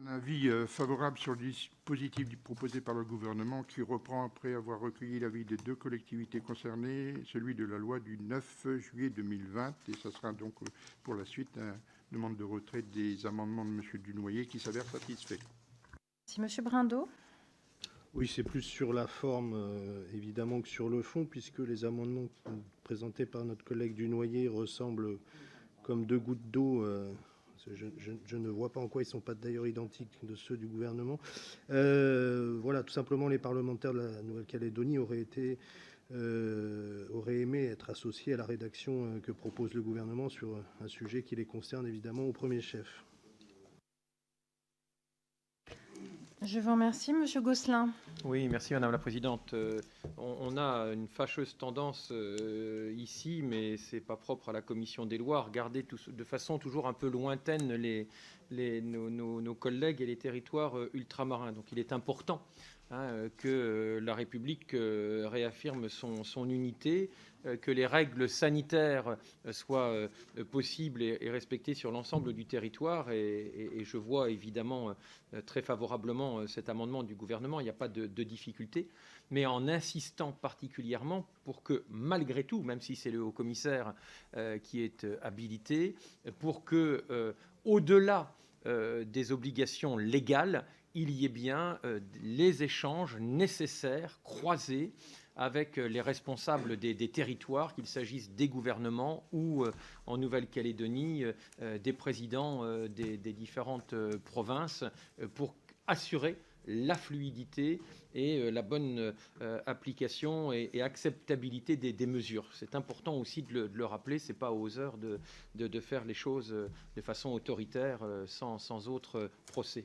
Un avis favorable sur le dispositif proposé par le gouvernement qui reprend après avoir recueilli l'avis des deux collectivités concernées, celui de la loi du 9 juillet 2020. Et ça sera donc pour la suite une demande de retrait des amendements de M. Dunoyer qui s'avère satisfait. Merci. M. Brindeau. Oui, c'est plus sur la forme, évidemment, que sur le fond, puisque les amendements présentés par notre collègue Dunoyer ressemblent comme deux gouttes d'eau. Je ne vois pas en quoi ils ne sont pas d'ailleurs identiques de ceux du gouvernement. Voilà, tout simplement, les parlementaires de la Nouvelle-Calédonie auraient aimé être associés à la rédaction que propose le gouvernement sur un sujet qui les concerne évidemment au premier chef. Je vous remercie. Monsieur Gosselin. Oui, merci Madame la Présidente. On a une fâcheuse tendance ici, mais ce n'est pas propre à la Commission des lois, à regarder de façon toujours un peu lointaine nos collègues et les territoires ultramarins. Donc il est important que la République réaffirme son unité, que les règles sanitaires soient possibles et respectées sur l'ensemble du territoire. Et je vois évidemment très favorablement cet amendement du gouvernement. Il n'y a pas de difficulté, mais en insistant particulièrement pour que, malgré tout, même si c'est le haut-commissaire qui est habilité, pour que, au-delà des obligations légales, il y ait bien les échanges nécessaires, croisés, avec les responsables des territoires, qu'il s'agisse des gouvernements ou, en Nouvelle-Calédonie, des présidents des différentes provinces, pour assurer la fluidité et la bonne application et acceptabilité des mesures. C'est important aussi de le rappeler, ce n'est pas aux heures de faire les choses de façon autoritaire, sans autre procès.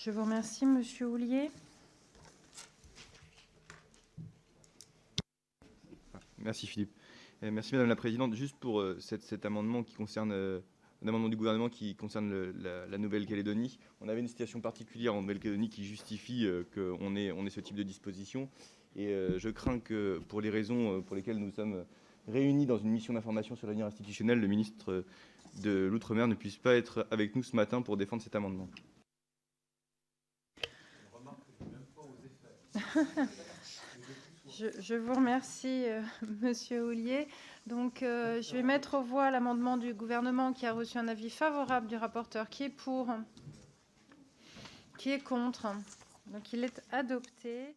Je vous remercie. Monsieur Houllier. Merci Philippe. Merci Madame la Présidente. Juste pour cet amendement qui concerne un amendement du gouvernement qui concerne la Nouvelle-Calédonie. On avait une situation particulière en Nouvelle-Calédonie qui justifie qu'on ait ce type de disposition. Et je crains que pour les raisons pour lesquelles nous sommes réunis dans une mission d'information sur l'avenir institutionnel, le ministre de l'Outre-mer ne puisse pas être avec nous ce matin pour défendre cet amendement. Je vous remercie, Monsieur Houllier. Donc, je vais mettre aux voix l'amendement du gouvernement qui a reçu un avis favorable du rapporteur. Qui est pour? Qui est contre? Donc, il est adopté.